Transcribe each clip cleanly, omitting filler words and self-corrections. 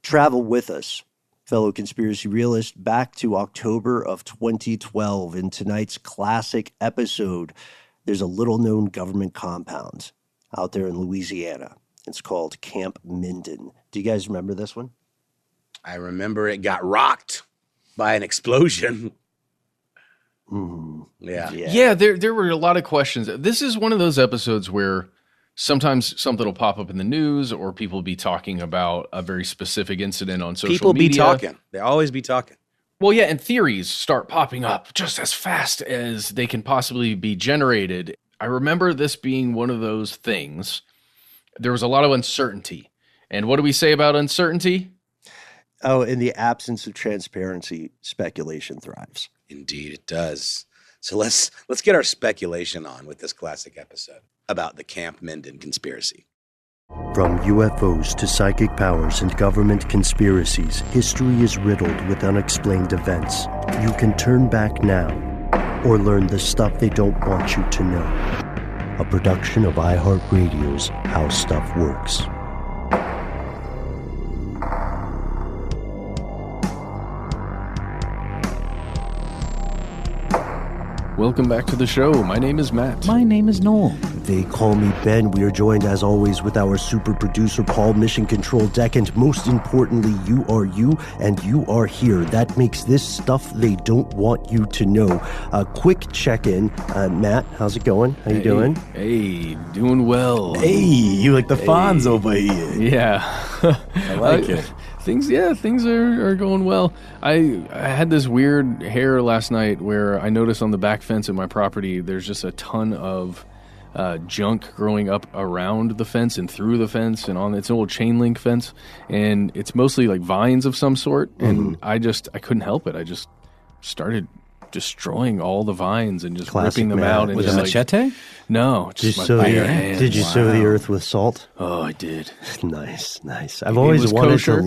Travel with us, fellow conspiracy realists, back to October of 2012. In tonight's classic episode, there's a little-known government compound out there in Louisiana. It's called Camp Minden. Do you guys remember this one? I remember it got rocked by an explosion. Yeah, there were a lot of questions. This is one of those episodes where sometimes something will pop up in the news or people will be talking about a very specific incident on social media. People be talking. They always be talking. Well, yeah, and theories start popping up just as fast as they can possibly be generated. I remember this being one of those things. There was a lot of uncertainty. And what do we say about uncertainty? Oh, in the absence of transparency, speculation thrives. Indeed, it does. So let's get our speculation on with this classic episode about the Camp Minden conspiracy. From UFOs to psychic powers and government conspiracies, history is riddled with unexplained events. You can turn back now or learn the stuff they don't want you to know. A production of iHeartRadio's How Stuff Works. Welcome back to the show. My name is Matt. My name is Noel. They call me Ben. We are joined, as always, with our super producer, Paul, Mission Control Deck, and most importantly, you are you, and you are here. That makes this stuff they don't want you to know. A quick check-in. Matt, how's it going? How you doing? Hey, doing well. Hey, you like the Fonzo by here. Yeah. I like it. Things are going well. I had this weird hair last night where I noticed on the back fence of my property there's just a ton of junk growing up around the fence and through the fence and on it's an old chain link fence, and it's mostly like vines of some sort. And I couldn't help it. I just started destroying all the vines and just ripping them out. And with a machete? No, just my bare hands. Did you sow the earth with salt? Oh, I did. Nice. I've always wanted to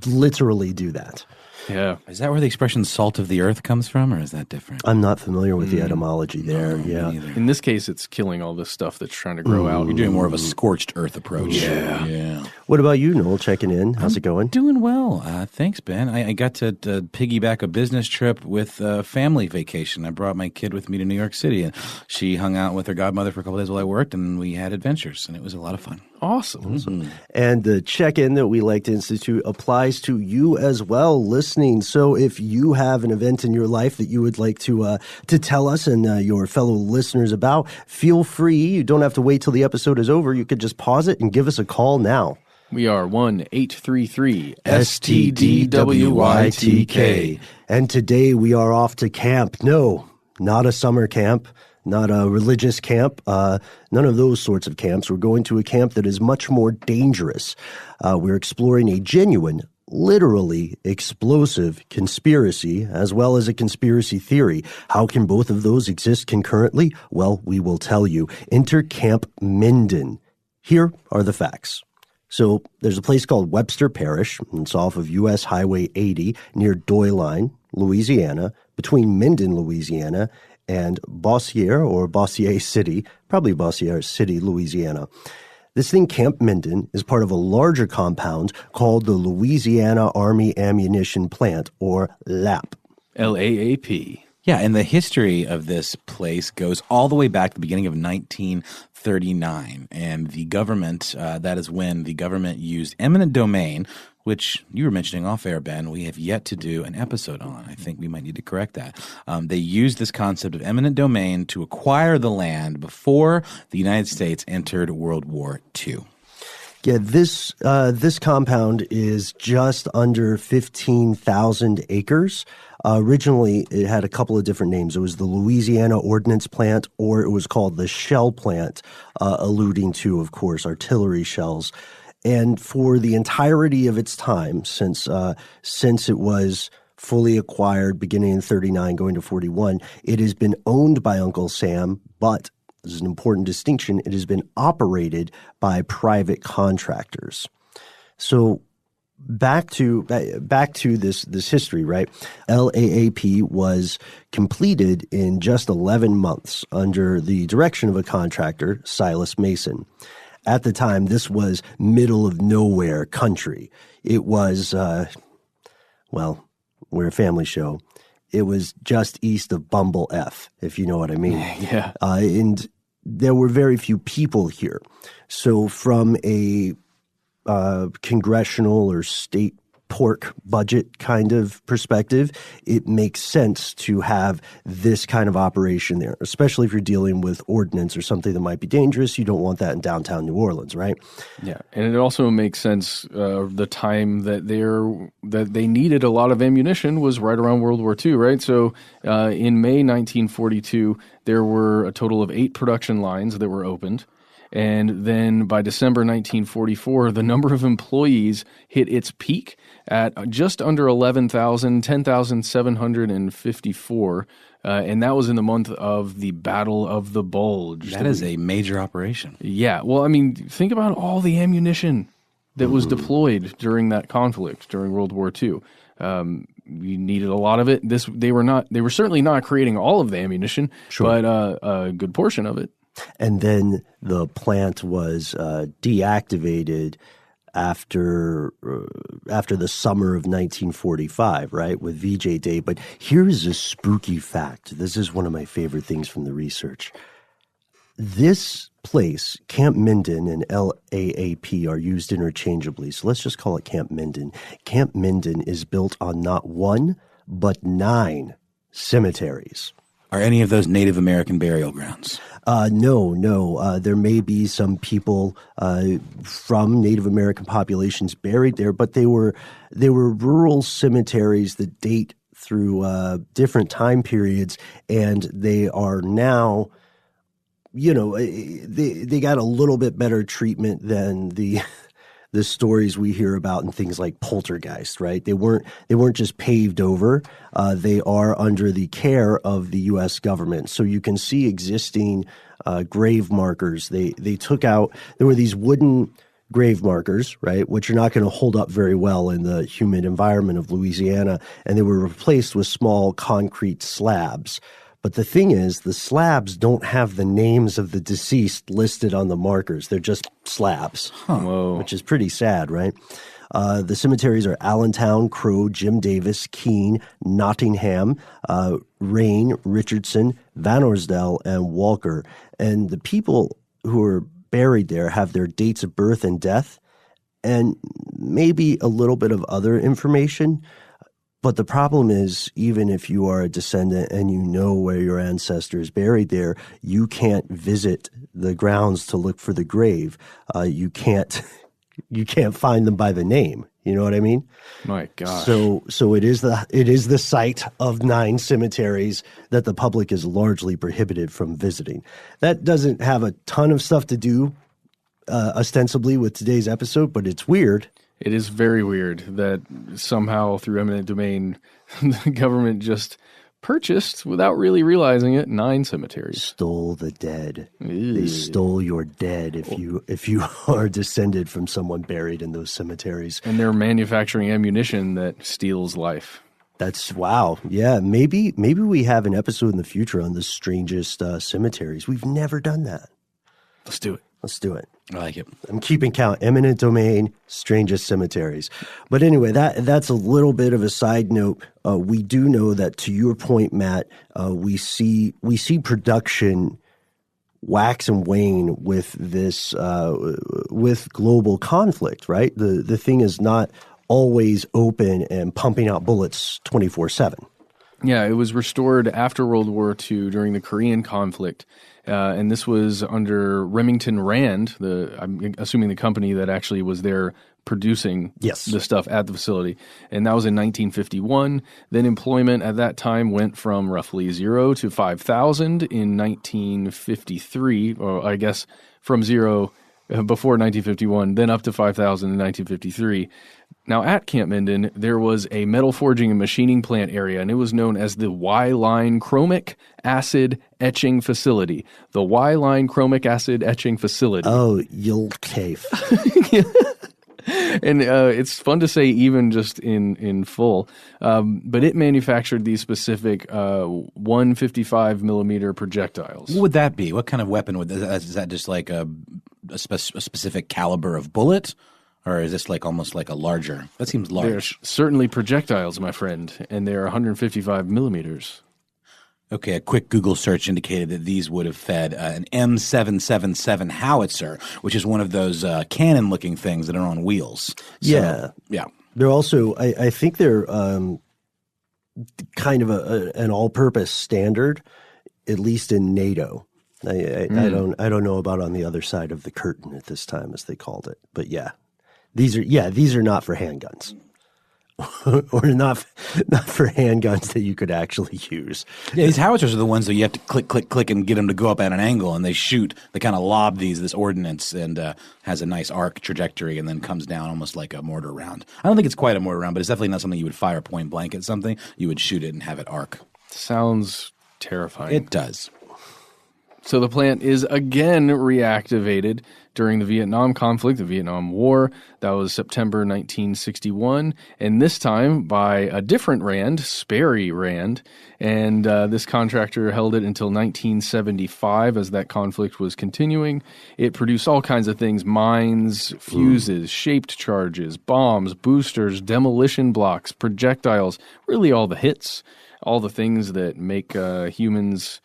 literally do that. Yeah. Is that where the expression salt of the earth comes from, or is that different? I'm not familiar with the etymology there. No, In this case, it's killing all this stuff that's trying to grow out. You're doing more of a scorched earth approach. Yeah. What about you, Noel? Checking in. How's it going? Doing well. Thanks, Ben. I got to piggyback a business trip with a family vacation. I brought my kid with me to New York City, and she hung out with her godmother for a couple of days while I worked, and we had adventures, and it was a lot of fun. Awesome. And the check-in that we like to institute applies to you as well, listening. So if you have an event in your life that you would like to tell us and your fellow listeners about, feel free. You don't have to wait till the episode is over. You could just pause it and give us a call now. We are 1-833-STDWYTK. And today we are off to camp. No, not a summer camp. Not a religious camp, none of those sorts of camps. We're going to a camp that is much more dangerous. We're exploring a genuine, literally explosive conspiracy, as well as a conspiracy theory. How can both of those exist concurrently? Well, we will tell you. Enter Camp Minden. Here are the facts. So there's a place called Webster Parish. It's off of U.S. Highway 80 near Doyline, Louisiana, between Minden, Louisiana, and Bossier City, probably Bossier City, Louisiana. This thing, Camp Minden, is part of a larger compound called the Louisiana Army Ammunition Plant, or LAP. LAAP. Yeah, and the history of this place goes all the way back to the beginning of 1939. And the government, that is when the government used eminent domain, which you were mentioning off air, Ben, we have yet to do an episode on. I think we might need to correct that. They used this concept of eminent domain to acquire the land before the United States entered World War II. Yeah, this compound is just under 15,000 acres. Originally, it had a couple of different names. It was the Louisiana Ordnance Plant, or it was called the Shell Plant, alluding to, of course, artillery shells. And for the entirety of its time, since it was fully acquired beginning in 39, going to 41, it has been owned by Uncle Sam, but this is an important distinction. It has been operated by private contractors. So back to this history, right? LAAP was completed in just 11 months under the direction of a contractor, Silas Mason. at the time, this was middle of nowhere country. It was, well, we're a family show. It was just east of Bumble F, if you know what I mean. Yeah. And there were very few people here. So from a congressional or state pork budget kind of perspective, it makes sense to have this kind of operation there, especially if you're dealing with ordnance or something that might be dangerous. You don't want that in downtown New Orleans, right? Yeah, and it also makes sense. The time that they needed a lot of ammunition was right around World War II, right? So in May 1942, there were a total of 8 production lines that were opened. And then by December 1944, the number of employees hit its peak at just under 11,000, 10,754. And that was in the month of the Battle of the Bulge. That is a major operation. Yeah. Well, I mean, think about all the ammunition that was deployed during that conflict during World War II. You needed a lot of it. They were certainly not creating all of the ammunition, but a good portion of it. And then the plant was deactivated after the summer of 1945, right, with VJ Day. But here's a spooky fact. This is one of my favorite things from the research. This place, Camp Minden and LAAP, are used interchangeably. So let's just call it Camp Minden. Camp Minden is built on not 1, but 9 cemeteries. Are any of those Native American burial grounds? No. There may be some people from Native American populations buried there, but they were rural cemeteries that date through different time periods, and they are now, they got a little bit better treatment than the stories we hear about in things like poltergeist, right? They weren't just paved over. They are under the care of the U.S. government. So you can see existing grave markers. They took out, there were these wooden grave markers, right, which are not going to hold up very well in the humid environment of Louisiana, and they were replaced with small concrete slabs. But the thing is, the slabs don't have the names of the deceased listed on the markers. They're just slabs, which is pretty sad, right? The cemeteries are Allentown, Crow, Jim Davis, Keene, Nottingham, Rain, Richardson, Van Orsdale, and Walker. And the people who are buried there have their dates of birth and death, and maybe a little bit of other information. But the problem is, even if you are a descendant and you know where your ancestor is buried there, you can't visit the grounds to look for the grave. You can't find them by the name. You know what I mean? My gosh. So it is the site of 9 cemeteries that the public is largely prohibited from visiting. That doesn't have a ton of stuff to do ostensibly with today's episode, but it's weird. It is very weird that somehow through eminent domain, the government just purchased, without really realizing it, 9 cemeteries. Stole the dead. Ew. They stole your dead if you are descended from someone buried in those cemeteries. And they're manufacturing ammunition that steals life. That's wow. Yeah, maybe we have an episode in the future on the strangest cemeteries. We've never done that. Let's do it. Let's do it. I like it. I'm keeping count. Eminent domain, strangest cemeteries. But anyway, that's a little bit of a side note. We do know that, to your point, Matt, we see production wax and wane with this with global conflict, right? The thing is not always open and pumping out bullets 24/7. Yeah, it was restored after World War II during the Korean conflict. And this was under Remington Rand, I'm assuming the company that actually was there producing the stuff at the facility. And that was in 1951. Then employment at that time went from roughly 0 to 5,000 in 1953, or I guess from 0 before 1951, then up to 5,000 in 1953. Now, at Camp Minden, there was a metal forging and machining plant area, and it was known as the Y-line chromic acid etching facility. The Y-line chromic acid etching facility. Oh, you'll cave. And it's fun to say even just in full. But it manufactured these specific 155 millimeter projectiles. What would that be? What kind of weapon would that? Is that just like a a specific caliber of bullet? Or is this like almost like a larger? That seems large. They're certainly projectiles, my friend, and they are 155 millimeters. Okay, a quick Google search indicated that these would have fed an M777 howitzer, which is one of those cannon-looking things that are on wheels. So, yeah. They're also, I think they're kind of an all-purpose standard, at least in NATO. I don't know about on the other side of the curtain at this time, as they called it, but yeah. These are not for handguns, or not for handguns that you could actually use. Yeah, these howitzers are the ones that you have to click, and get them to go up at an angle, and they shoot. They kind of lob this ordnance, and has a nice arc trajectory, and then comes down almost like a mortar round. I don't think it's quite a mortar round, but it's definitely not something you would fire point blank at something. You would shoot it and have it arc. Sounds terrifying. It does. So the plant is again reactivated during the Vietnam conflict, the Vietnam War. That was September 1961, and this time by a different Rand, Sperry Rand, and this contractor held it until 1975 as that conflict was continuing. It produced all kinds of things: mines, fuses, shaped charges, bombs, boosters, demolition blocks, projectiles, really all the hits, all the things that make humans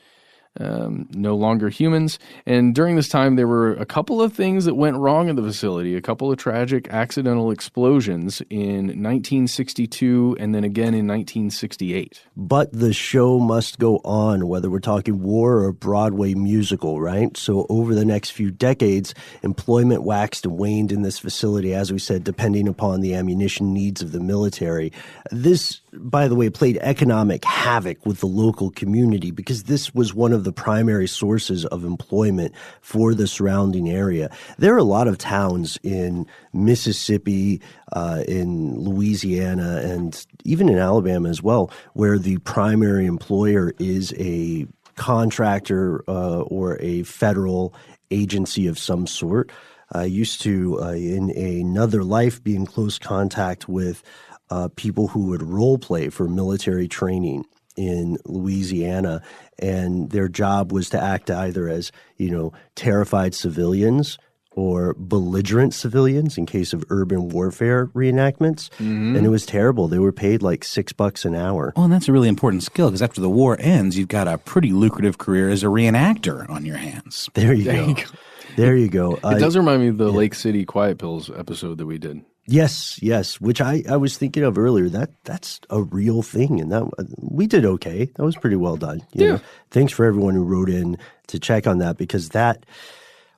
no longer humans. And during this time, there were a couple of things that went wrong in the facility, a couple of tragic accidental explosions in 1962 and then again in 1968. But the show must go on, whether we're talking war or Broadway musical, right? So over the next few decades, employment waxed and waned in this facility, as we said, depending upon the ammunition needs of the military. This, by the way, played economic havoc with the local community because this was one of the primary sources of employment for the surrounding area. There are a lot of towns in Mississippi, in Louisiana, and even in Alabama as well, where the primary employer is a contractor or a federal agency of some sort. I used to, in another life, be in close contact with people who would role play for military training in Louisiana, and their job was to act either as, terrified civilians or belligerent civilians in case of urban warfare reenactments. Mm-hmm. And it was terrible. They were paid like $6 an hour. Oh, and that's a really important skill because after the war ends, you've got a pretty lucrative career as a reenactor on your hands. There you go. There you go. It does remind me of the Lake City Quiet Pills episode that we did. Yes, which I was thinking of earlier. That's a real thing, and that we did okay. That was pretty well done. You know? Thanks for everyone who wrote in to check on that, because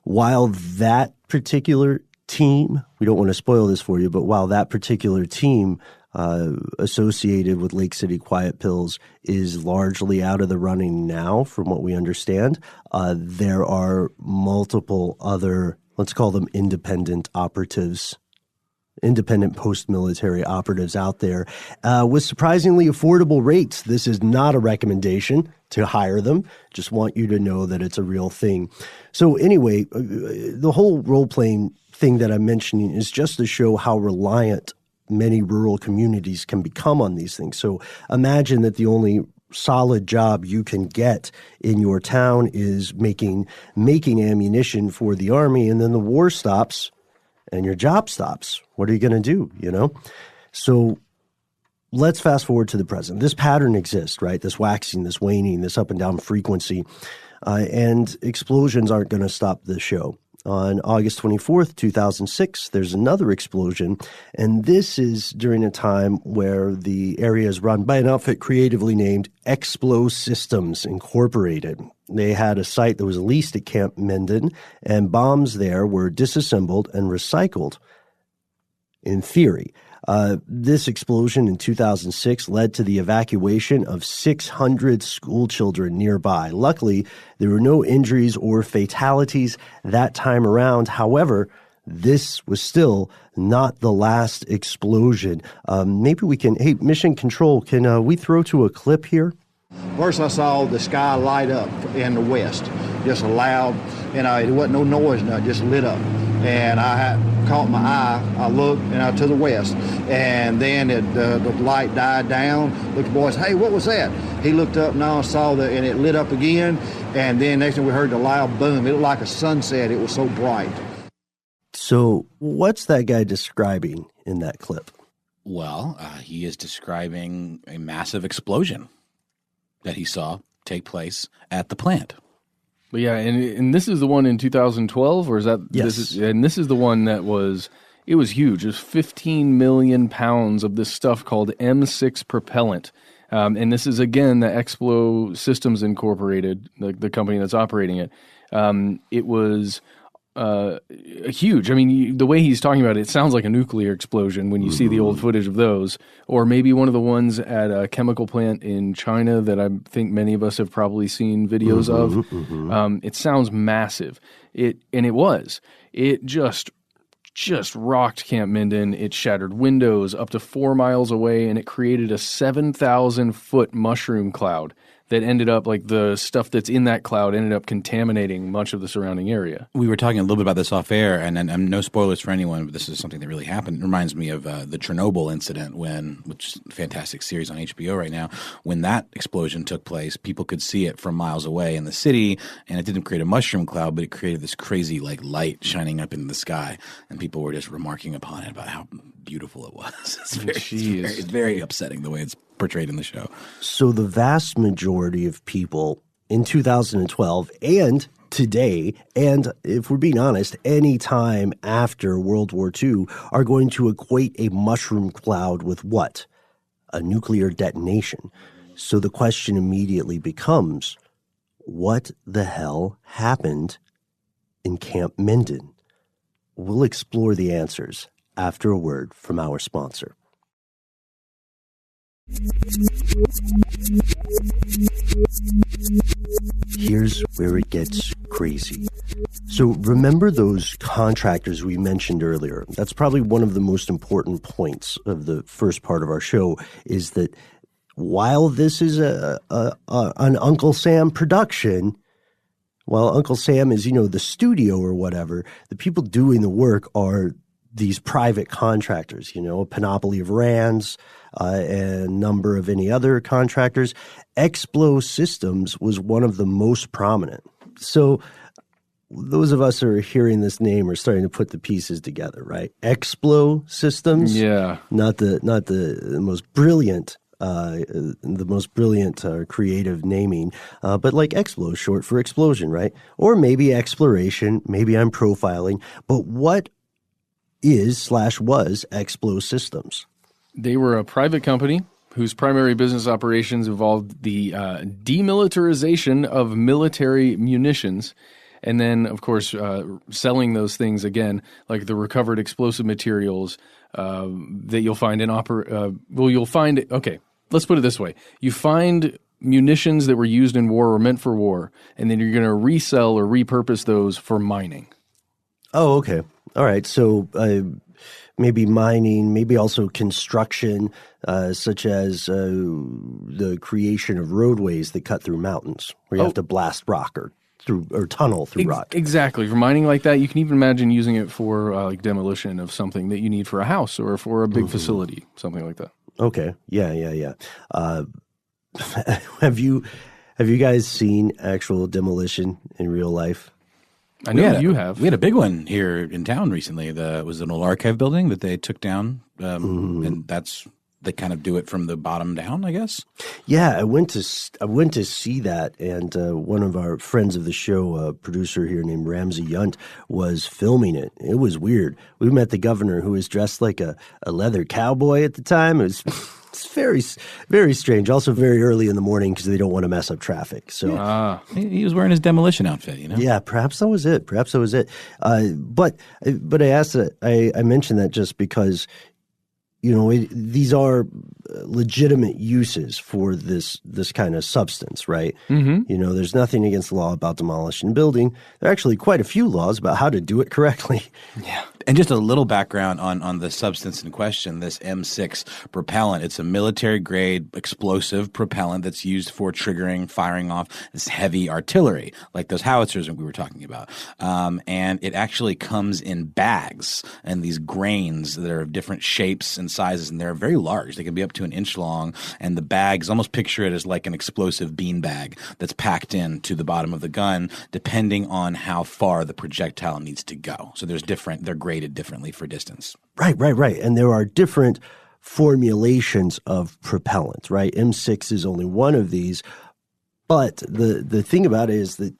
while that particular team, we don't want to spoil this for you, but while that particular team associated with Lake City Quiet Pills is largely out of the running now, from what we understand, there are multiple other, let's call them independent operatives, independent post-military operatives out there with surprisingly affordable rates. This is not a recommendation to hire them. Just want you to know that it's a real thing. So anyway, the whole role-playing thing that I'm mentioning is just to show how reliant many rural communities can become on these things. So imagine that the only solid job you can get in your town is making ammunition for the army, and then the war stops and your job stops. What are you going to do, So let's fast forward to the present. This pattern exists, right? This waxing, this waning, this up and down frequency, and explosions aren't going to stop the show. On August 24th, 2006, there's another explosion, and this is during a time where the area is run by an outfit creatively named Explo Systems Incorporated. They had a site that was leased at Camp Minden, and bombs there were disassembled and recycled, in theory. This explosion in 2006 led to the evacuation of 600 school children nearby. Luckily, there were no injuries or fatalities that time around. However, this was still not the last explosion. Maybe we can, hey, Mission Control, can we throw to a clip here? First, I saw the sky light up in the west, just a loud, it wasn't no noise, no, it just lit up. And I caught my eye, I looked, to the west, and then the light died down. Looked at the boys, hey, what was that? He looked up, and I saw and it lit up again, and then next thing we heard the loud boom. It looked like a sunset, it was so bright. So what's that guy describing in that clip? Well, he is describing a massive explosion that he saw take place at the plant. But yeah, and this is the one in 2012, or is that? Yes. This is the one that was. It was huge. It was 15 million pounds of this stuff called M6 propellant. And this is, again, the Explo Systems Incorporated, the company that's operating it. It was huge. I mean, the way he's talking about it, it sounds like a nuclear explosion when you see the old footage of those. Or maybe one of the ones at a chemical plant in China that I think many of us have probably seen videos of. It sounds massive. It was. It just rocked Camp Minden. It shattered windows up to 4 miles away, and it created a 7,000-foot mushroom cloud that ended up, like the stuff that's in that cloud ended up contaminating much of the surrounding area. We were talking a little bit about this off air, and no spoilers for anyone, but this is something that really happened. It reminds me of the Chernobyl incident, which is a fantastic series on HBO right now. When that explosion took place, people could see it from miles away in the city, and it didn't create a mushroom cloud, but it created this crazy light shining up into the sky, and people were just remarking upon it about how beautiful it was. It's very upsetting the way it's portrayed in the show. So the vast majority of people in 2012 and today, and if we're being honest, any time after World War II, are going to equate a mushroom cloud with what? A nuclear detonation. So the question immediately becomes, what the hell happened in Camp Minden? We'll explore the answers after a word from our sponsor. Here's where it gets crazy. So remember those contractors we mentioned earlier? That's probably one of the most important points of the first part of our show, is that while this is an Uncle Sam production, while Uncle Sam is, the studio or whatever, the people doing the work are these private contractors, a panoply of Rands and a number of any other contractors. Explo Systems was one of the most prominent. So those of us who are hearing this name are starting to put the pieces together, right? Explo Systems, yeah, not the most brilliant. Creative naming, but like Explo, short for explosion, right? Or maybe exploration, maybe I'm profiling. But what was Explo Systems? They were a private company whose primary business operations involved the demilitarization of military munitions, and then, of course, selling those things again, like the recovered explosive materials that you'll find in okay, let's put it this way. You find munitions that were used in war or meant for war, and then you're going to resell or repurpose those for mining. Oh, okay. All right. So maybe mining, maybe also construction, such as the creation of roadways that cut through mountains, where you have to blast rock or tunnel through rock. Exactly. For mining like that, you can even imagine using it for like demolition of something that you need for a house or for a big facility, something like that. Okay. Yeah. Have you guys seen actual demolition in real life? I know you have. We had a big one here in town recently. It was an old archive building that they took down, and they kind of do it from the bottom down, I guess. Yeah, I went to see that, and one of our friends of the show, a producer here named Ramsey Yunt, was filming it. It was weird. We met the governor, who was dressed like a leather cowboy at the time. It was it's very, very strange. Also very early in the morning because they don't want to mess up traffic. So he was wearing his demolition outfit, Yeah, perhaps that was it. But I asked that. I mentioned that just because, these are legitimate uses for this kind of substance, right? Mm-hmm. There's nothing against the law about demolishing building. There are actually quite a few laws about how to do it correctly. Yeah. And just a little background on the substance in question, this M6 propellant. It's a military-grade explosive propellant that's used for firing off this heavy artillery, like those howitzers we were talking about. And it actually comes in bags and these grains that are of different shapes and sizes, and they're very large. They can be up to an inch long, and the bags, almost picture it as like an explosive bean bag that's packed into the bottom of the gun, depending on how far the projectile needs to go. So they're graded differently for distance. Right. And there are different formulations of propellant, right? M6 is only one of these. But the thing about it is that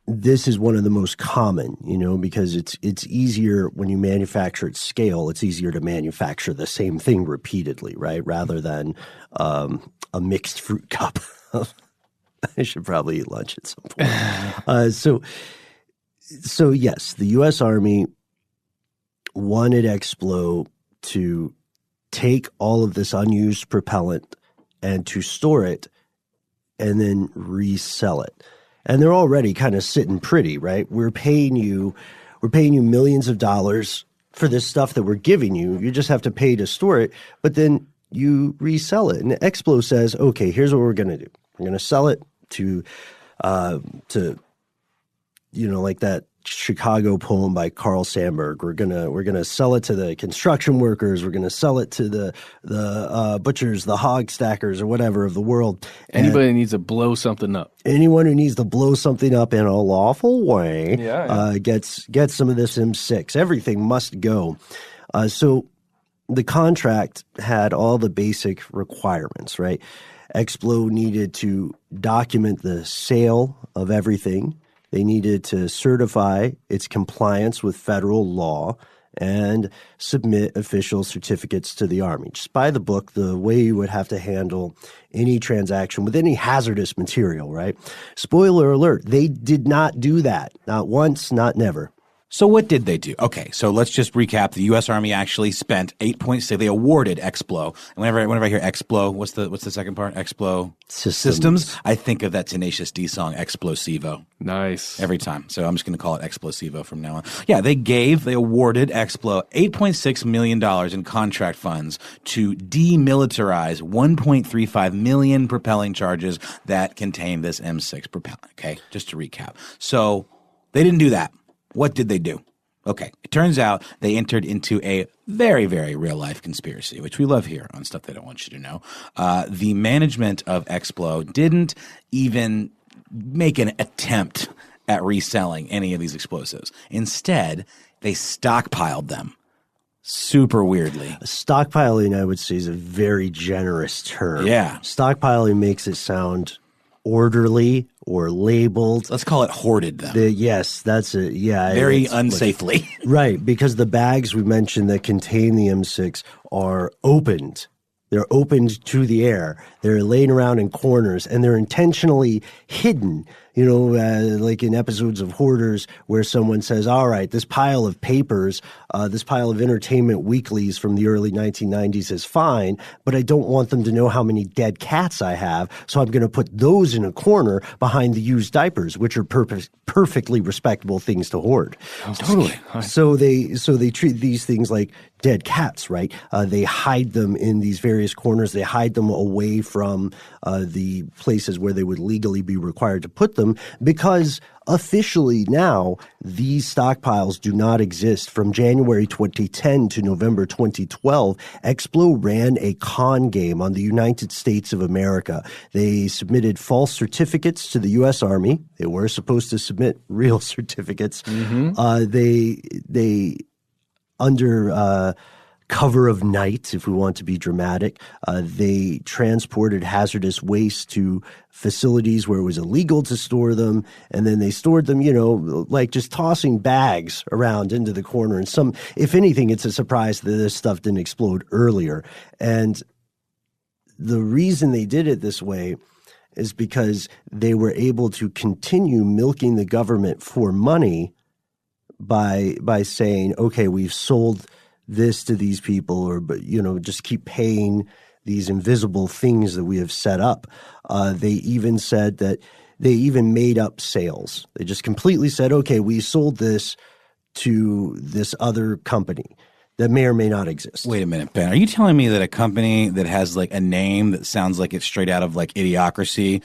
this is one of the most common, because it's easier when you manufacture at scale. It's easier to manufacture the same thing repeatedly, right? Rather than a mixed fruit cup. I should probably eat lunch at some point. So yes, the U.S. Army wanted Explo to take all of this unused propellant and to store it and then resell it. And they're already kind of sitting pretty, right? We're paying you millions of dollars for this stuff that we're giving you. You just have to pay to store it, but then you resell it. And Explo says, okay, here's what we're going to do. We're going to sell it to like that Chicago poem by Carl Sandburg. We're gonna sell it to the construction workers. We're gonna sell it to the butchers, the hog stackers, or whatever of the world. Anybody needs to blow something up. Anyone who needs to blow something up in a lawful way gets some of this M6. Everything must go. So the contract had all the basic requirements, right? Explo needed to document the sale of everything. They needed to certify its compliance with federal law and submit official certificates to the Army. Just by the book, the way you would have to handle any transaction with any hazardous material, right? Spoiler alert, they did not do that. Not once, not never. So what did they do? Okay, so let's just recap. The U.S. Army actually spent $8.6. They awarded Explo. And whenever I hear Explo, what's the second part? Explo Systems. I think of that Tenacious D song, Explosivo. Nice. Every time. So I'm just going to call it Explosivo from now on. Yeah, they awarded Explo $8.6 million in contract funds to demilitarize 1.35 million propelling charges that contain this M6 propellant. Okay, just to recap. So they didn't do that. What did they do? Okay, it turns out they entered into a very, very real-life conspiracy, which we love here on Stuff They Don't Want You to Know. The management of Explo didn't even make an attempt at reselling any of these explosives. Instead, they stockpiled them. Super weirdly. Stockpiling, I would say, is a very generous term. Yeah. Stockpiling makes it sound orderly or labeled. Let's call it hoarded, though. Yes, that's it. Yeah. Very unsafely. Right, because the bags we mentioned that contain the M6 are opened. They're opened to the air. They're laying around in corners, and they're intentionally hidden. Like in episodes of Hoarders where someone says, all right, this pile of papers, this pile of entertainment weeklies from the early 1990s is fine, but I don't want them to know how many dead cats I have, so I'm going to put those in a corner behind the used diapers, which are perfectly respectable things to hoard. Totally. So they treat these things like dead cats, right? They hide them in these various corners. They hide them away from the places where they would legally be required to put them, because officially now these stockpiles do not exist. From January 2010 to November 2012, Explo ran a con game on the United States of America. They submitted false certificates to the U.S. Army. They were supposed to submit real certificates. Mm-hmm. They under cover of night, if we want to be dramatic, they transported hazardous waste to facilities where it was illegal to store them, and then they stored them, like just tossing bags around into the corner. And if anything, it's a surprise that this stuff didn't explode earlier. And the reason they did it this way is because they were able to continue milking the government for money by saying, okay, we've sold this to these people, or just keep paying these invisible things that we have set up. They even said that they even made up sales. They just completely said, okay, we sold this to this other company that may or may not exist. Wait a minute, Ben. Are you telling me that a company that has like a name that sounds like it's straight out of like Idiocracy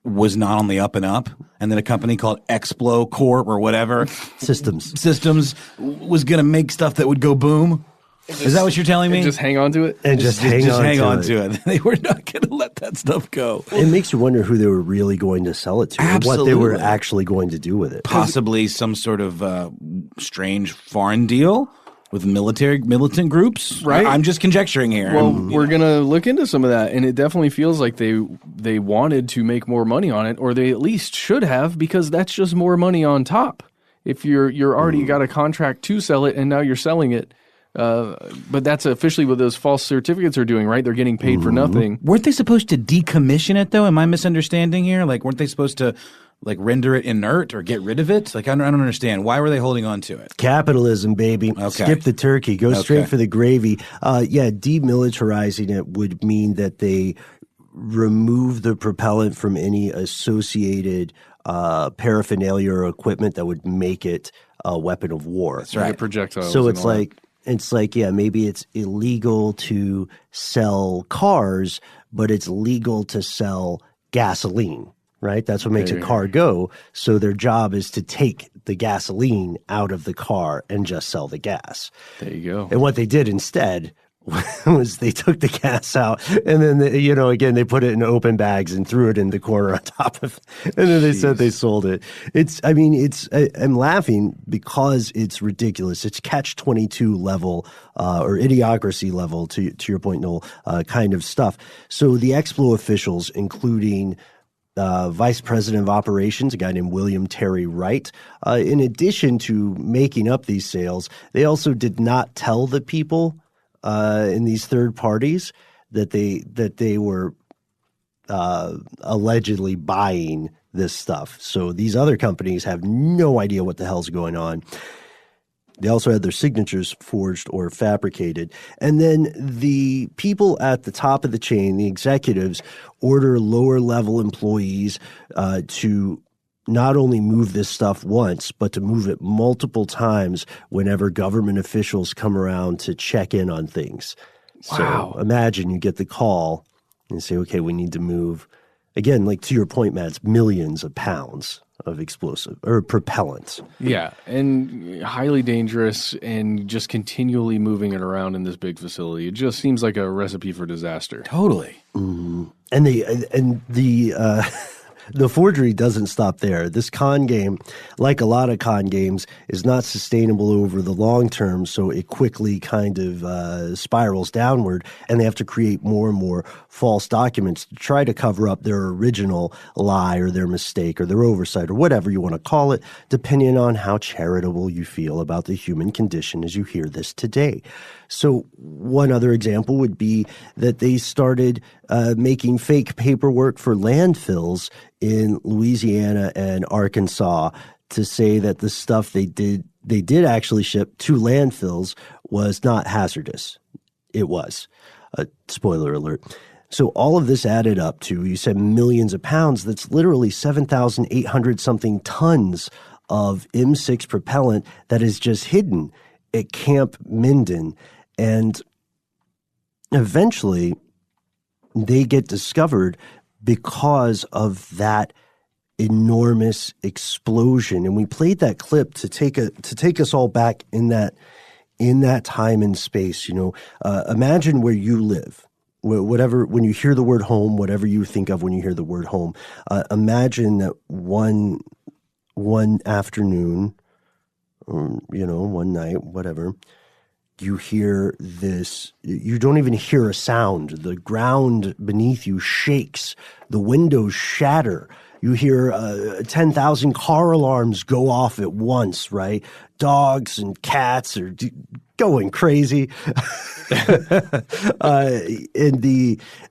was not on the up and up, and then a company called Explo Corp or whatever Systems was going to make stuff that would go boom? Is that what you're telling me? And just hang on to it? And just hang on to it. They were not going to let that stuff go. It makes you wonder who they were really going to sell it to, and what they were actually going to do with it. Possibly some sort of strange foreign deal with militant groups. Right. I'm just conjecturing here. Well, we're going to look into some of that, and it definitely feels like they wanted to make more money on it, or they at least should have, because that's just more money on top. If you're already got a contract to sell it, and now you're selling it. But that's officially what those false certificates are doing, right? They're getting paid for nothing. Weren't they supposed to decommission it, though? Am I misunderstanding here? Like, weren't they supposed to render it inert or get rid of it? Like, I don't understand. Why were they holding on to it? Capitalism, baby. Okay. Skip the turkey. Go straight for the gravy. Demilitarizing it would mean that they remove the propellant from any associated paraphernalia or equipment that would make it a weapon of war. That's right. Projectiles. So it's like, maybe it's illegal to sell cars, but it's legal to sell gasoline, right? That's what makes a car go. So their job is to take the gasoline out of the car and just sell the gas. There you go. And what they did instead was they took the gas out, and then they put it in open bags and threw it in the corner on top of it, and then they said they sold it. I'm laughing because it's ridiculous. It's catch-22 level or idiocracy level, to your point, Noel, kind of stuff. So the Explo officials, including Vice President of Operations, a guy named William Terry Wright, in addition to making up these sales, they also did not tell the people in these third parties that they were allegedly buying this stuff. So these other companies have no idea what the hell's going on. They also had their signatures forged or fabricated. And then the people at the top of the chain, the executives, order lower level employees to not only move this stuff once, but to move it multiple times whenever government officials come around to check in on things. Wow. So imagine you get the call and say, okay, we need to move. Again, like to your point, Matt, it's millions of pounds of explosive or propellant. Yeah, and highly dangerous, and just continually moving it around in this big facility. It just seems like a recipe for disaster. Totally. Mm-hmm. And the forgery doesn't stop there. This con game, like a lot of con games, is not sustainable over the long term, so it quickly kind of spirals downward, and they have to create more and more false documents to try to cover up their original lie or their mistake or their oversight or whatever you want to call it, depending on how charitable you feel about the human condition as you hear this today. So one other example would be that they started making fake paperwork for landfills in Louisiana and Arkansas to say that the stuff they did actually ship to landfills was not hazardous. It was. Spoiler alert. So all of this added up to, you said millions of pounds. That's literally 7,800 something tons of M6 propellant that is just hidden at Camp Minden. And eventually they get discovered because of that enormous explosion. And we played that clip to take us all back in that time and space. Imagine where you live. Whatever, when you hear the word home, whatever you think of when you hear the word home, imagine that one afternoon, or, one night, whatever, you hear this, you don't even hear a sound. The ground beneath you shakes. The windows shatter. You hear 10,000 car alarms go off at once, right? Dogs and cats are going crazy. And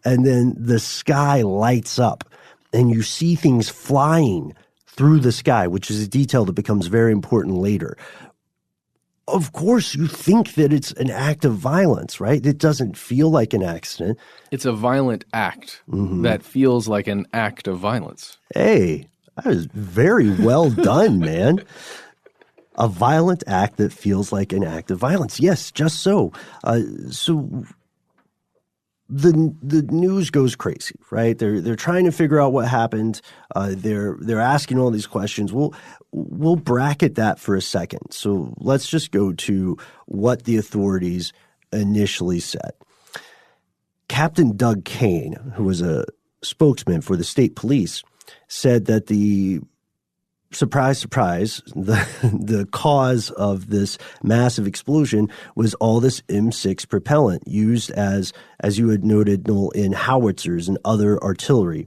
then the sky lights up and you see things flying through the sky, which is a detail that becomes very important later. Of course, you think that it's an act of violence, right? It doesn't feel like an accident. It's a violent act that feels like an act of violence. Hey, that was very well done, man. A violent act that feels like an act of violence. Yes, just so. So the news goes crazy, right? They're trying to figure out what happened. They're asking all these questions. We'll bracket that for a second. So let's just go to what the authorities initially said. Captain Doug Kane, who was a spokesman for the state police, said that the surprise, surprise, the cause of this massive explosion was all this M6 propellant used as you had noted, Noel, in howitzers and other artillery.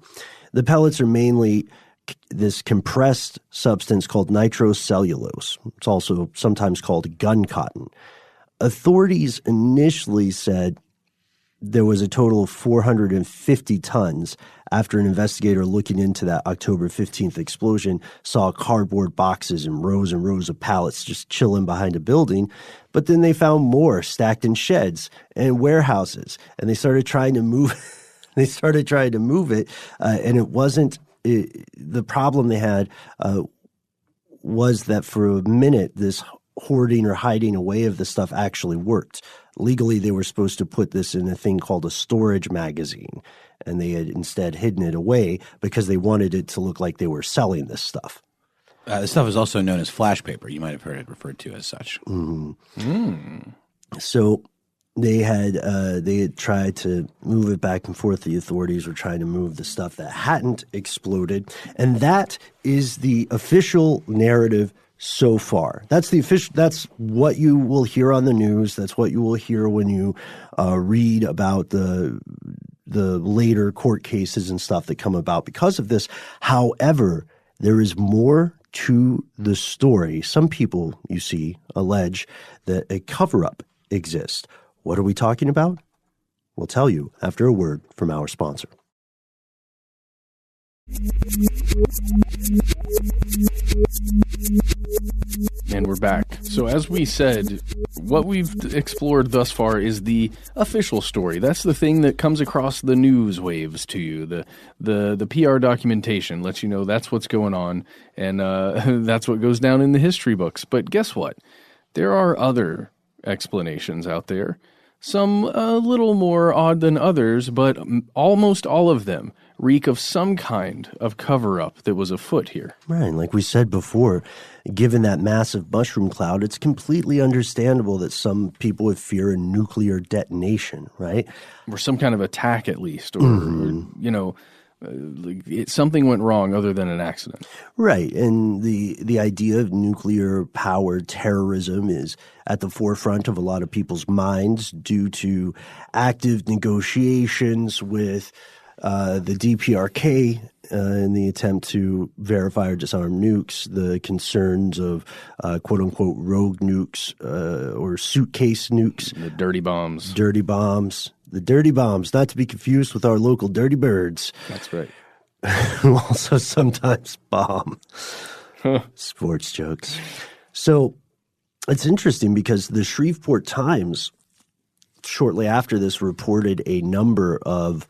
The pellets are mainly this compressed substance called nitrocellulose. It's also sometimes called gun cotton. Authorities initially said there was a total of 450 tons after an investigator looking into that October 15th explosion saw cardboard boxes and rows of pallets just chilling behind a building. But then they found more stacked in sheds and warehouses, and they started trying to move it, and it wasn't the problem they had was that for a minute this hoarding or hiding away of the stuff actually worked. Legally, they were supposed to put this in a thing called a storage magazine, and they had instead hidden it away because they wanted it to look like they were selling this stuff. This stuff is also known as flash paper. You might have heard it referred to as such. So they had tried to move it back and forth. The authorities were trying to move the stuff that hadn't exploded, and that is the official narrative so far. That's what you will hear on the news. That's what you will hear when you read about the later court cases and stuff that come about because of this. However, there is more to the story. Some people, you see, allege that a cover-up exists. What are we talking about? We'll tell you after a word from our sponsor. And we're back. So as we said, what we've explored thus far is the official story. That's the thing that comes across the news waves to you. The PR documentation lets you know that's what's going on, and that's what goes down in the history books. But guess what? There are other explanations out there. Some a little more odd than others, but almost all of them reek of some kind of cover-up that was afoot here. Right, and like we said before, given that massive mushroom cloud, it's completely understandable that some people would fear a nuclear detonation, right? Or some kind of attack at least, or something went wrong other than an accident. Right, and the idea of nuclear-powered terrorism is at the forefront of a lot of people's minds due to active negotiations with the DPRK in the attempt to verify or disarm nukes, the concerns of quote-unquote rogue nukes or suitcase nukes. The dirty bombs. The dirty bombs, not to be confused with our local dirty birds. That's right. Who also sometimes bomb. Sports jokes. So it's interesting because the Shreveport Times, shortly after this, reported a number of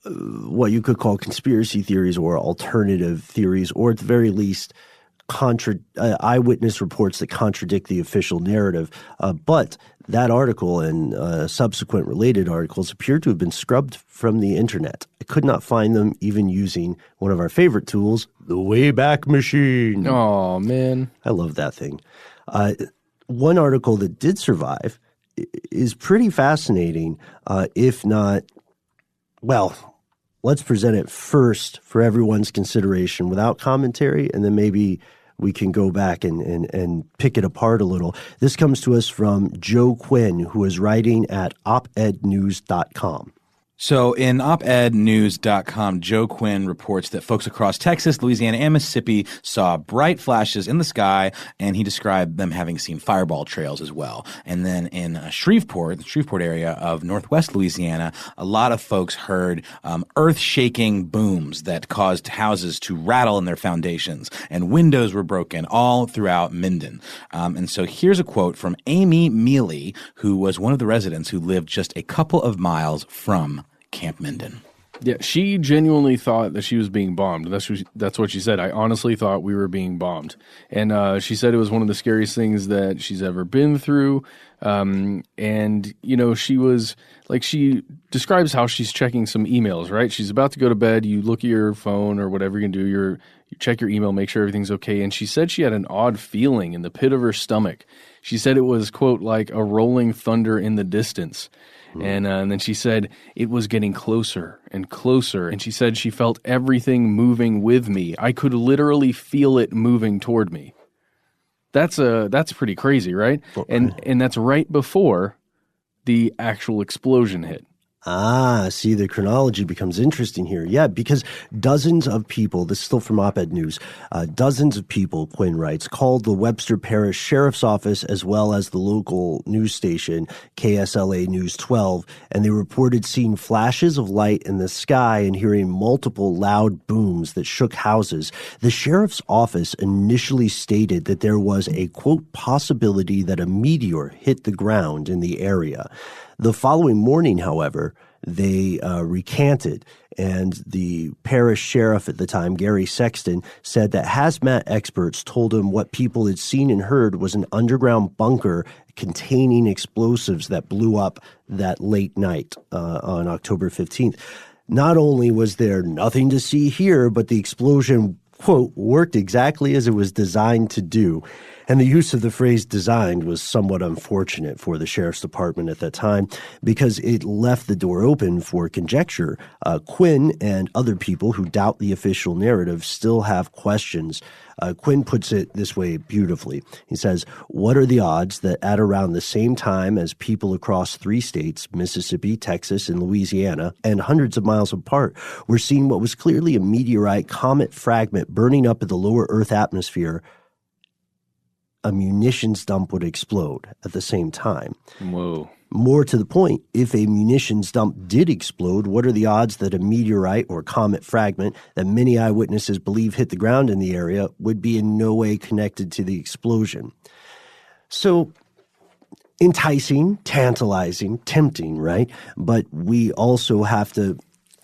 what you could call conspiracy theories or alternative theories, or at the very least eyewitness reports that contradict the official narrative. But that article and subsequent related articles appear to have been scrubbed from the internet. I could not find them even using one of our favorite tools, the Wayback Machine. Oh, man. I love that thing. One article that did survive is pretty fascinating, if not, well, let's present it first for everyone's consideration without commentary, and then maybe we can go back and pick it apart a little. This comes to us from Joe Quinn, who is writing at opednews.com. So in opednews.com, Joe Quinn reports that folks across Texas, Louisiana, and Mississippi saw bright flashes in the sky, and he described them having seen fireball trails as well. And then in Shreveport, the Shreveport area of northwest Louisiana, a lot of folks heard earth-shaking booms that caused houses to rattle in their foundations, and windows were broken all throughout Minden. And so here's a quote from Amy Mealy, who was one of the residents who lived just a couple of miles from Camp Minden. Yeah, she genuinely thought that she was being bombed. That's what she said. I honestly thought we were being bombed. And she said it was one of the scariest things that she's ever been through. And, she was like, she describes how she's checking some emails, right? She's about to go to bed. You look at your phone or whatever you can do. You're You check your email, make sure everything's okay. And she said she had an odd feeling in the pit of her stomach. She said it was, quote, like a rolling thunder in the distance. And then she said it was getting closer and closer. And she said she felt everything moving with me. I could literally feel it moving toward me. That's pretty crazy, right? And that's right before the actual explosion hit. See, the chronology becomes interesting here. Yeah, because dozens of people, this is still from Op-Ed News, dozens of people, Quinn writes, called the Webster Parish Sheriff's Office as well as the local news station, KSLA News 12, and they reported seeing flashes of light in the sky and hearing multiple loud booms that shook houses. The sheriff's office initially stated that there was a, quote, possibility that a meteor hit the ground in the area. The following morning, however, they recanted, and the parish sheriff at the time, Gary Sexton, said that hazmat experts told him what people had seen and heard was an underground bunker containing explosives that blew up that late night on October 15th. Not only was there nothing to see here, but the explosion, quote, worked exactly as it was designed to do. And the use of the phrase designed was somewhat unfortunate for the sheriff's department at that time because it left the door open for conjecture. Quinn and other people who doubt the official narrative still have questions. Quinn puts it this way beautifully. He says, what are the odds that at around the same time as people across 3 states, Mississippi, Texas, and Louisiana, and hundreds of miles apart, were seeing what was clearly a meteorite comet fragment burning up in the lower Earth atmosphere, a munitions dump would explode at the same time? Whoa. More to the point, if a munitions dump did explode, what are the odds that a meteorite or comet fragment that many eyewitnesses believe hit the ground in the area would be in no way connected to the explosion? So enticing, tantalizing, tempting, right? But we also have to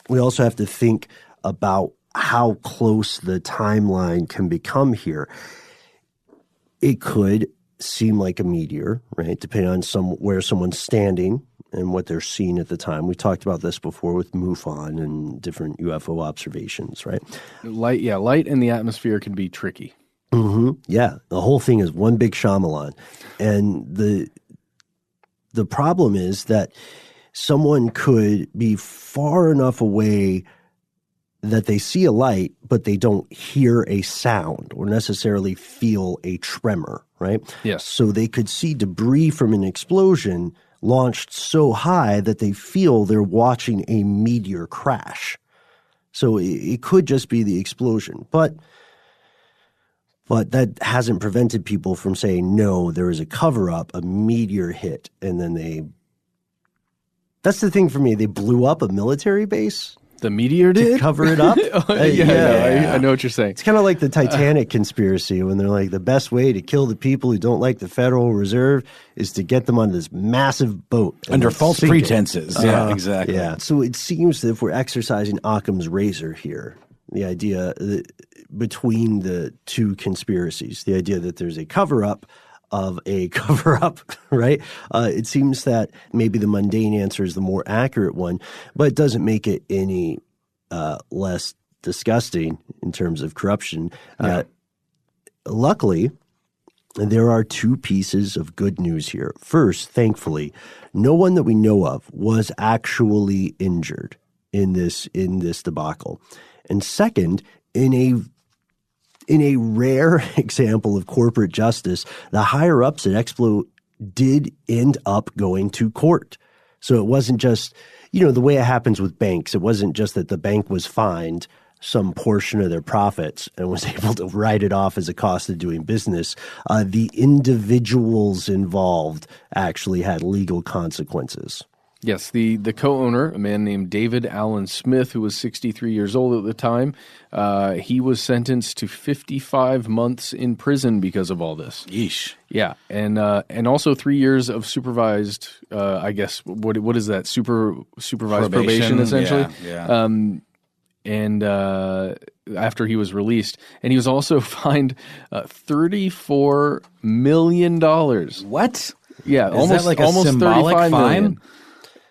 think about how close the timeline can become here. It could seem like a meteor, right? Depending on where someone's standing and what they're seeing at the time. We talked about this before with MUFON and different UFO observations, right? Light in the atmosphere can be tricky. Mm-hmm. Yeah, the whole thing is one big Shyamalan, and the problem is that someone could be far enough away that they see a light, but they don't hear a sound or necessarily feel a tremor, right? Yes. So they could see debris from an explosion launched so high that they feel they're watching a meteor crash. So it could just be the explosion. But that hasn't prevented people from saying, no, there is a cover-up, a meteor hit, and then that's the thing for me, they blew up a military base. The meteor did? To cover it up? I know what you're saying. It's kind of like the Titanic conspiracy when they're like, the best way to kill the people who don't like the Federal Reserve is to get them on this massive boat. Under false pretenses. Yeah, exactly. Yeah. So it seems that if we're exercising Occam's razor here, the idea between the two conspiracies, the idea that there's a cover-up of a cover-up, right? It seems that maybe the mundane answer is the more accurate one, but it doesn't make it any less disgusting in terms of corruption. Luckily, there are 2 pieces of good news here. First, thankfully, no one that we know of was actually injured in this debacle. And second, in a rare example of corporate justice, the higher-ups at Explo did end up going to court. So it wasn't just, the way it happens with banks, it wasn't just that the bank was fined some portion of their profits and was able to write it off as a cost of doing business. The individuals involved actually had legal consequences. Yes, the co-owner, a man named David Allen Smith, who was 63 years old at the time, he was sentenced to 55 months in prison because of all this. Yeesh. Yeah, and also 3 years of supervised, I guess, what is that? Supervised probation essentially. Yeah. And after he was released, and he was also fined $34 million. What? Yeah, is that like a almost symbolic 35 fine? million.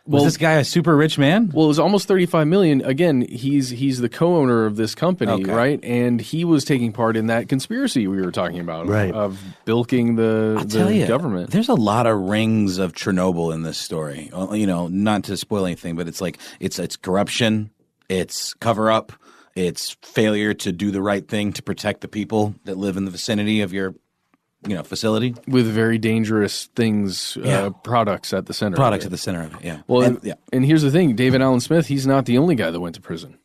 Was this guy a super rich man? Well, it was almost $35 million. Again, he's the co-owner of this company, right? And he was taking part in that conspiracy we were talking about, of bilking the government. There's a lot of rings of Chernobyl in this story. You know, not to spoil anything, but it's like it's corruption, it's cover up, it's failure to do the right thing to protect the people that live in the vicinity of your facility with very dangerous things, products at the center. Products at the center of it. Yeah. Well, and here's the thing: David Allen Smith. He's not the only guy that went to prison.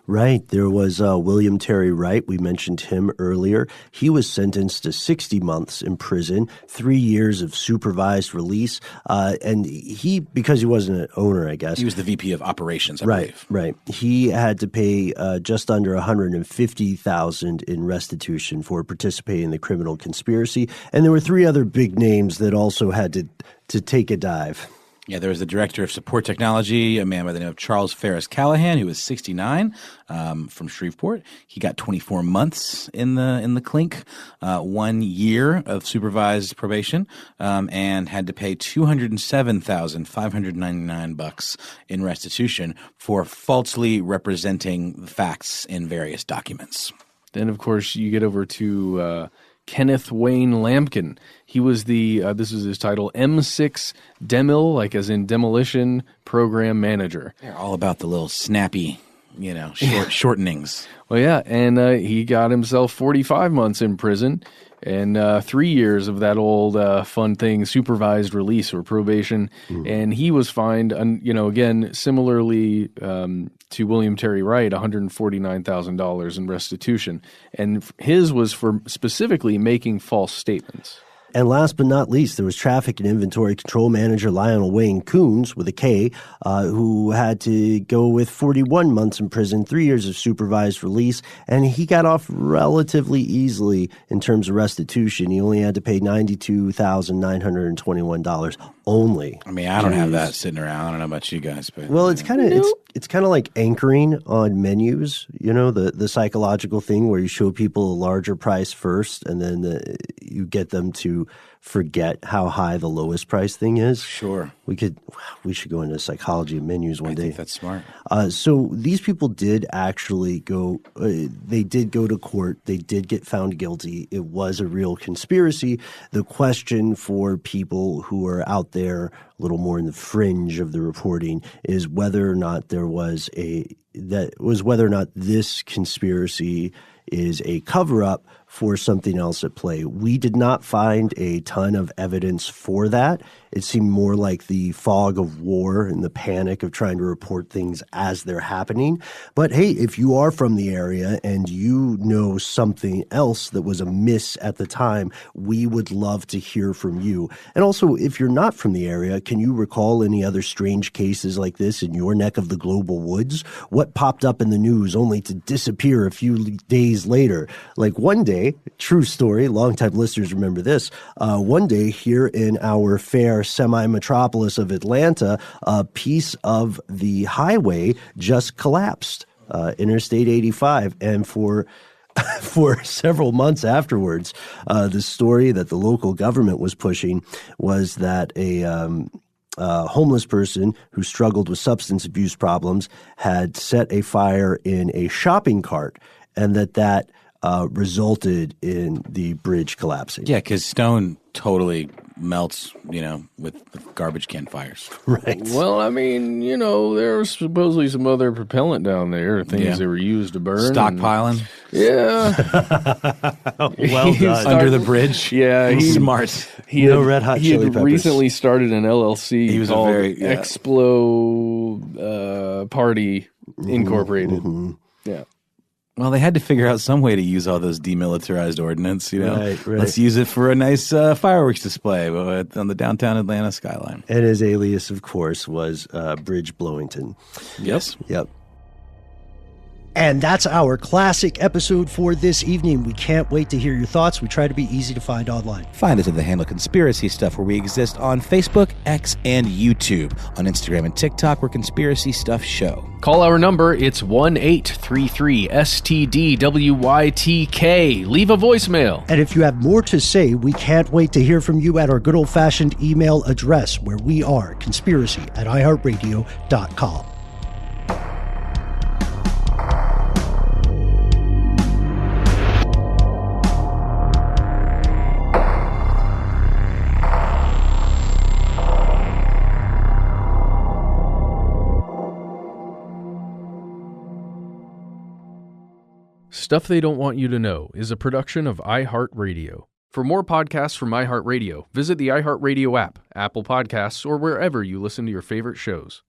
Right. There was William Terry Wright. We mentioned him earlier. He was sentenced to 60 months in prison, 3 years of supervised release. And he, because he wasn't an owner, I guess. He was the VP of operations, I believe. Right. He had to pay just under $150,000 in restitution for participating in the criminal conspiracy. And there were 3 other big names that also had to take a dive. Yeah, there was the director of support technology, a man by the name of Charles Ferris Callahan, who was 69, from Shreveport. He got 24 months in the clink, 1 year of supervised probation, and had to pay $207,599 in restitution for falsely representing the facts in various documents. Then, of course, you get over to Kenneth Wayne Lampkin. He was this is his title, M6 Demil, like as in demolition program manager. They're all about the little snappy, shortenings. Well, yeah, and he got himself 45 months in prison and 3 years of that old fun thing, supervised release or probation. And he was fined, again, similarly to William Terry Wright, $149,000 in restitution. And his was for specifically making false statements. And last but not least, there was traffic and inventory control manager Lionel Wayne Coons with a K, who had to go with 41 months in prison, 3 years of supervised release, and he got off relatively easily in terms of restitution. He only had to pay $92,921 only. I mean, I don't have that sitting around. I don't know about you guys, but well, it's kind of like anchoring on menus. The psychological thing where you show people a larger price first, and then you get them to forget how high the lowest price thing is. Sure. We should go into psychology of menus one day. I think that's smart. So these people did actually go they did go to court. They did get found guilty. It was a real conspiracy. The question for people who are out there a little more in the fringe of the reporting is whether or not whether or not this conspiracy is a cover-up for something else at play. We did not find a ton of evidence for that. It seemed more like the fog of war and the panic of trying to report things as they're happening. But hey, if you are from the area and you know something else that was amiss at the time, we would love to hear from you. And also, if you're not from the area, can you recall any other strange cases like this in your neck of the global woods? What popped up in the news only to disappear a few days later? Like one day, true story, longtime listeners remember this, one day here in our fair semi-metropolis of Atlanta, a piece of the highway just collapsed, Interstate 85, and for several months afterwards, the story that the local government was pushing was that a homeless person who struggled with substance abuse problems had set a fire in a shopping cart, and that resulted in the bridge collapsing. Yeah, because stone totally melts, with garbage can fires. Right. Well, I mean, there was supposedly some other propellant down there, things that were used to burn. Stockpiling. Yeah. Well done. Under the bridge. Yeah. Smart. He Red Hot Chili Peppers. Recently started an LLC he was called a very, Explo Party Incorporated. Mm-hmm. Yeah. Well, they had to figure out some way to use all those demilitarized ordnance, Right. Let's use it for a nice fireworks display on the downtown Atlanta skyline. And his alias, of course, was Bridge Blowington. Yes. Yep. And that's our classic episode for this evening. We can't wait to hear your thoughts. We try to be easy to find online. Find us at the handle Conspiracy Stuff, where we exist on Facebook, X, and YouTube. On Instagram and TikTok, we're Conspiracy Stuff Show. Call our number. It's 1-833-STDWYTK. Leave a voicemail. And if you have more to say, we can't wait to hear from you at our good old-fashioned email address, where we are conspiracy@iHeartRadio.com. Stuff They Don't Want You to Know is a production of iHeartRadio. For more podcasts from iHeartRadio, visit the iHeartRadio app, Apple Podcasts, or wherever you listen to your favorite shows.